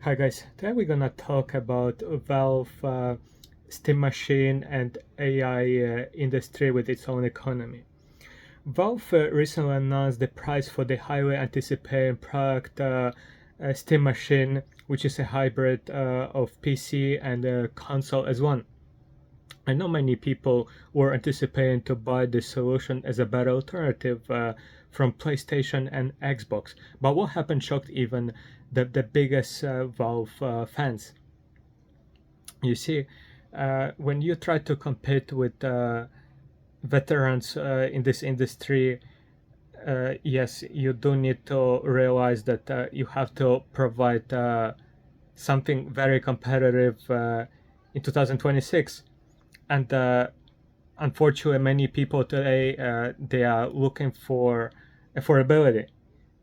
Hi guys, today we're gonna talk about Valve steam machine and AI industry with its own economy. Valve recently announced the price for the highly anticipated product steam machine, which is a hybrid of PC and console as one. I know many people were anticipating to buy this solution as a better alternative from PlayStation and Xbox. But what happened shocked even the biggest Valve fans. You see, when you try to compete with veterans in this industry, yes, you do need to realize that you have to provide something very competitive in 2026. And unfortunately, many people today they are looking for affordability.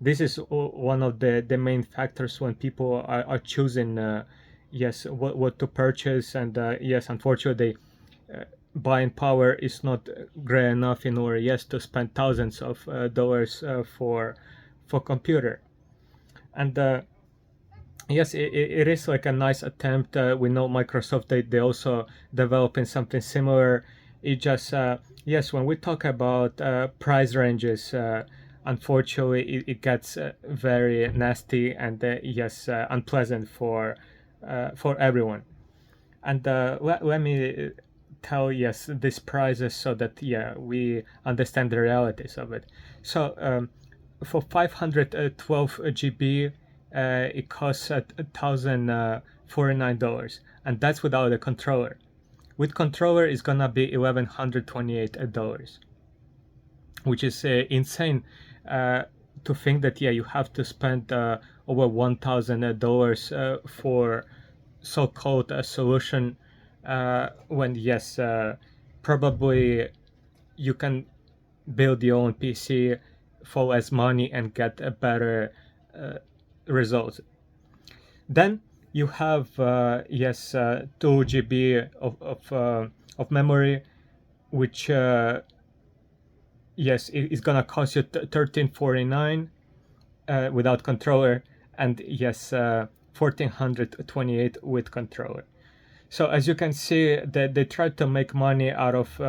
This is one of the main factors when people are choosing yes what to purchase. And yes, unfortunately, buying power is not great enough in order yes to spend thousands of dollars for computer. And yes, it is like a nice attempt. We know Microsoft, they also developing something similar. It just yes, when we talk about price ranges, unfortunately it gets very nasty and yes, unpleasant for everyone. And let me tell yes these prices so that yeah we understand the realities of it. So for 512 GB, it costs $1,049, and that's without a controller. With controller, it's gonna be $1,128, which is insane. To think that yeah you have to spend over $1,000 for so-called a solution when yes probably you can build your own PC for less money and get a better results. Then you have yes 2 GB of memory, which yes is gonna cost you 1349 without controller, and yes 1428 with controller. So as you can see, they try to make money out of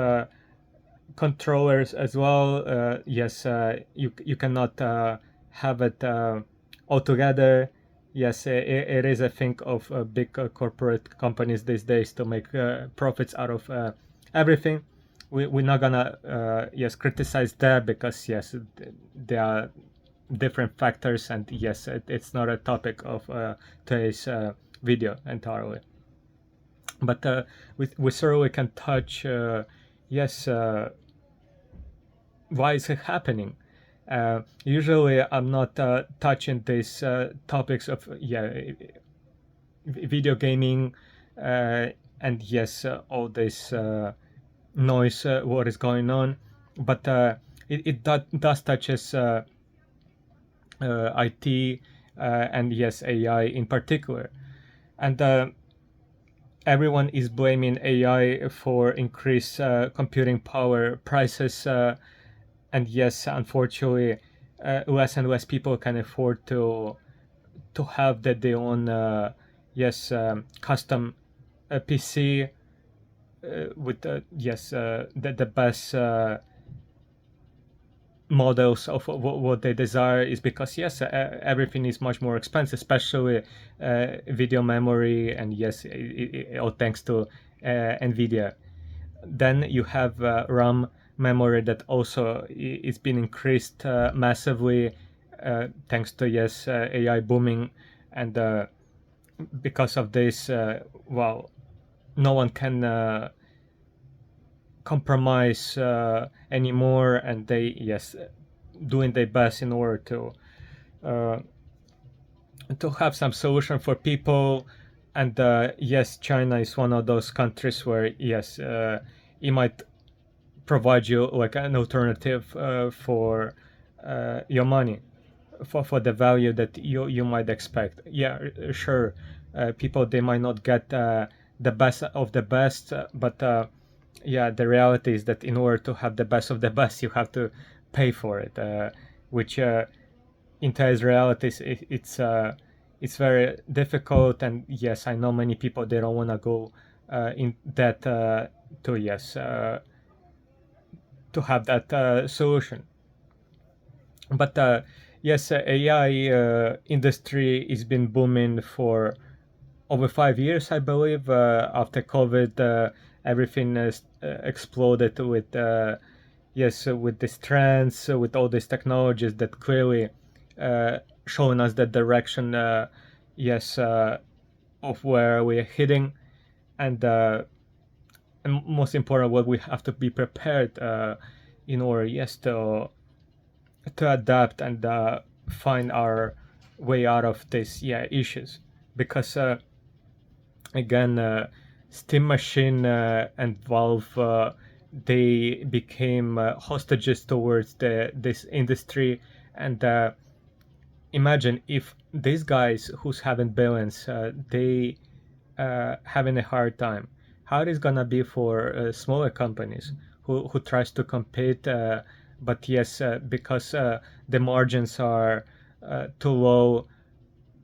controllers as well. Yes, you cannot have it all together. Yes, it is a thing of big corporate companies these days to make profits out of everything. We're not gonna yes criticize that because yes there are different factors, and yes it's not a topic of today's video entirely. But we certainly can touch yes why is it happening. Usually I'm not touching these topics of yeah video gaming and yes all this noise what is going on, but does touches IT and yes AI in particular. And everyone is blaming AI for increased computing power prices, and yes, unfortunately, less and less people can afford to have their own yes custom PC with yes the best models of what they desire, is because yes everything is much more expensive, especially video memory, and yes all thanks to Nvidia. Then you have RAM memory that also is been increased massively thanks to yes AI booming. And because of this well no one can compromise anymore, and they yes doing their best in order uh, to have some solution for people. And yes, China is one of those countries where yes it might provide you like an alternative for your money, for the value that you might expect. Yeah, sure, people they might not get the best of the best, but yeah, the reality is that in order to have the best of the best, you have to pay for it, which in today's realities it's very difficult. And yes, I know many people, they don't want to go in that to yes to have that solution. But yes, AI industry has been booming for over 5 years, I believe. After COVID, everything exploded with yes, with these trends, with all these technologies that clearly uh, showing us the direction, yes, of where we're heading. And most important, what we have to be prepared in order, yes, to adapt and find our way out of these issues. Because again, Steam Machine and Valve, they became hostages towards this industry. And imagine if these guys who's having billions, they having a hard time. How it is gonna be for smaller companies who tries to compete, but yes, because the margins are too low,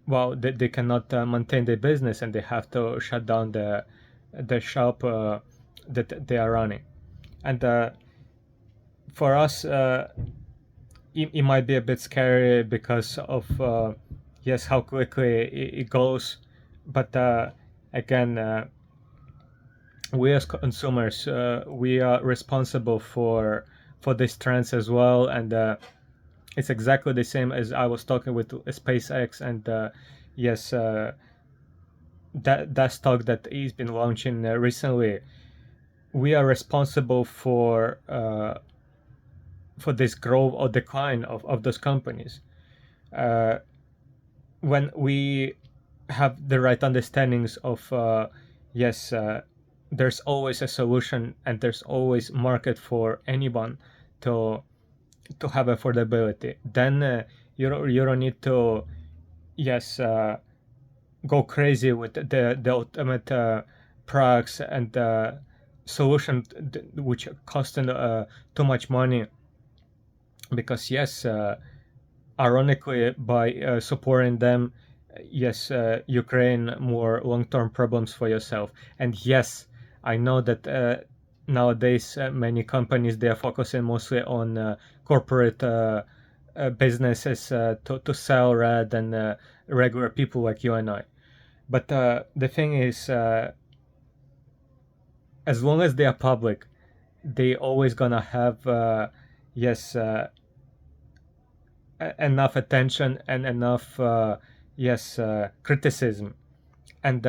well, they cannot maintain their business, and they have to shut down the shop that they are running. And for us, it might be a bit scary because of yes, how quickly it goes. But again, we as consumers, we are responsible for these trends as well. And it's exactly the same as I was talking with SpaceX. And yes, that stock that he's been launching recently, we are responsible for this growth or decline of those companies. Uh, when we have the right understandings of yes, there's always a solution, and there's always market for anyone to have affordability, then you don't need to yes go crazy with the ultimate products and solution which costing too much money. Because yes, ironically, by supporting them, yes, you create more long-term problems for yourself. And yes, I know that nowadays many companies, they are focusing mostly on corporate businesses to sell rather than regular people like you and I. But the thing is, as long as they are public, they always gonna have yes, enough attention and enough yes, criticism. And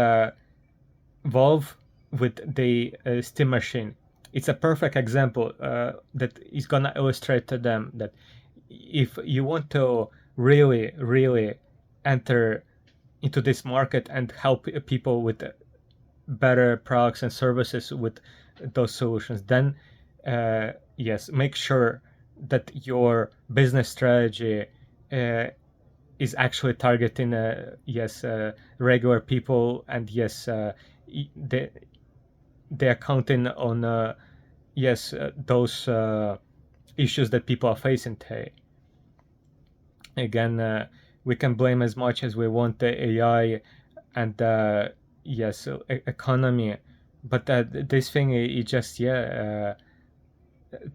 Valve with the Steam Machine, it's a perfect example that is gonna illustrate to them that if you want to really enter into this market and help people with better products and services with those solutions, then yes, make sure that your business strategy uh, is actually targeting yes, regular people. And yes, they are counting on yes, those issues that people are facing today. Again, we can blame as much as we want the AI and yes, economy, but this thing, it just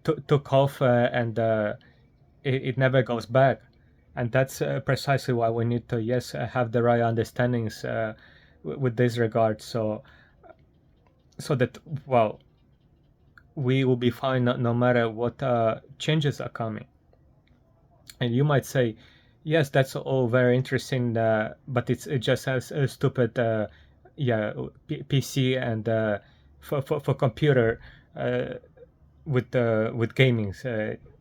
took off, and it never goes back. And that's precisely why we need to yes, have the right understandings with this regard, so that, well, we will be fine no matter what changes are coming. And you might say, yes, that's all very interesting, but it just has a stupid yeah, PC and for computer with gaming,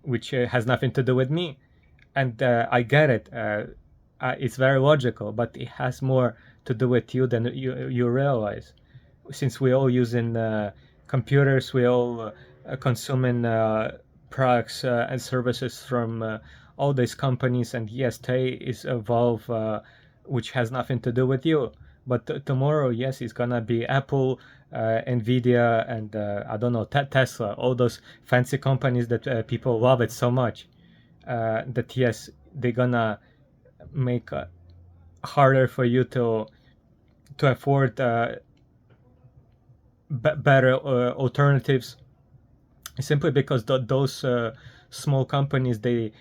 which has nothing to do with me. And I get it. It's very logical, but it has more to do with you than you realize. Since we all using computers, we all consuming products and services from all these companies. And yes, today is Valve, which has nothing to do with you. But tomorrow, yes, it's gonna be Apple, Nvidia, and I don't know, Tesla, all those fancy companies that people love it so much. That yes, they're gonna make harder for you to afford better alternatives, simply because those small companies, they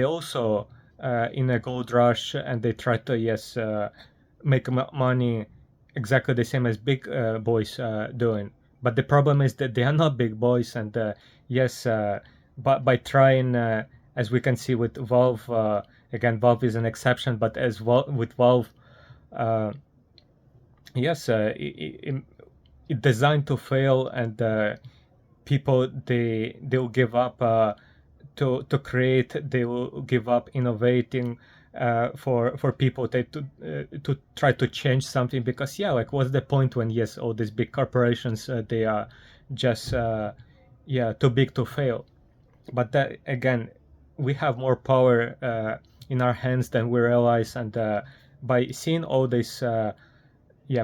also in a gold rush, and they try to make money exactly the same as big boys doing. But the problem is that they are not big boys, and but by trying, as we can see with Valve, again, Valve is an exception, but with Valve, uh, it designed to fail, and people, they'll give up to create. They will give up innovating for people to try to change something, because like, what's the point when all these big corporations, they are just too big to fail. But that, again, we have more power in our hands than we realize, and by seeing all these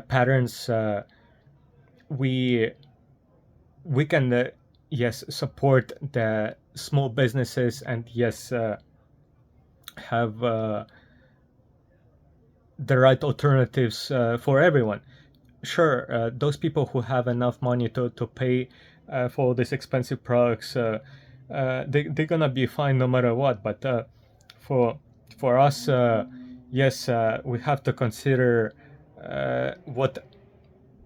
patterns, we can support the small businesses, and have the right alternatives for everyone. Sure, those people who have enough money to pay for these expensive products, they're gonna be fine no matter what. But for us, we have to consider what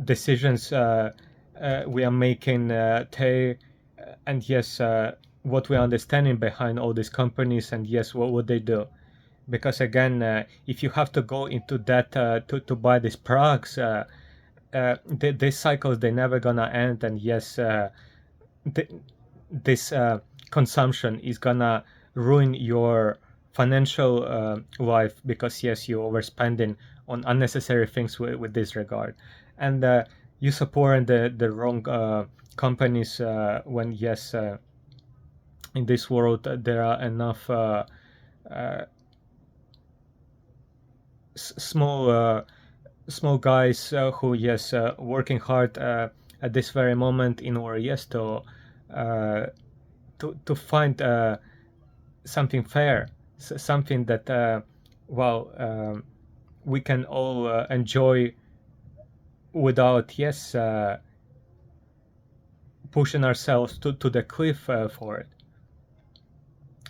decisions we are making, and what we are understanding behind all these companies, and what would they do. Because again, if you have to go into debt to buy these products, these cycles, they're never gonna end, and this consumption is gonna ruin your financial life, because you're overspending on unnecessary things with this regard. And you support the wrong companies, when in this world there are enough small guys who working hard at this very moment in order to find something fair, something that we can all enjoy without pushing ourselves to the cliff for it.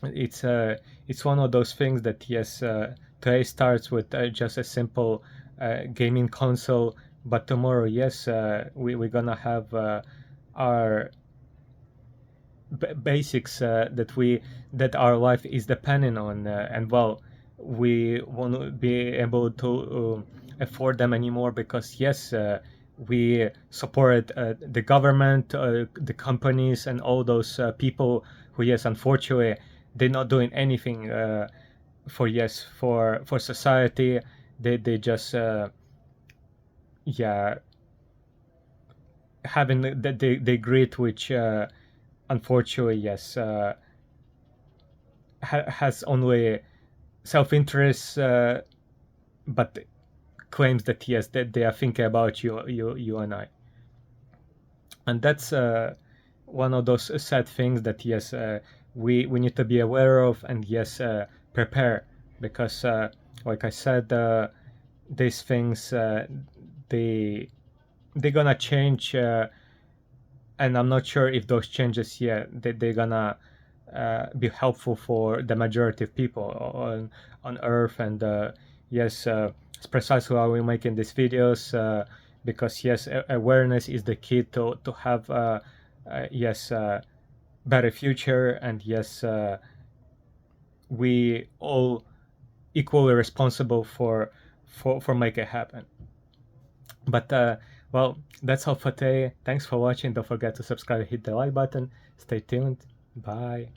It's one of those things that today starts with just a simple gaming console, but tomorrow we're gonna have our basics that our life is depending on, and we won't be able to afford them anymore, because we support the government, the companies, and all those people who unfortunately they're not doing anything for society. They just having the greed, which unfortunately has only self-interest, but claims that that they are thinking about you and I. And that's one of those sad things that we need to be aware of, and prepare, because like I said, these things they're gonna change, and I'm not sure if those changes they're gonna be helpful for the majority of people on earth. And it's precisely why we're making these videos, because awareness is the key to have better future, and we all equally responsible for make it happen. But that's all for today. Thanks for watching. Don't forget to subscribe, hit the like button. Stay tuned. Bye.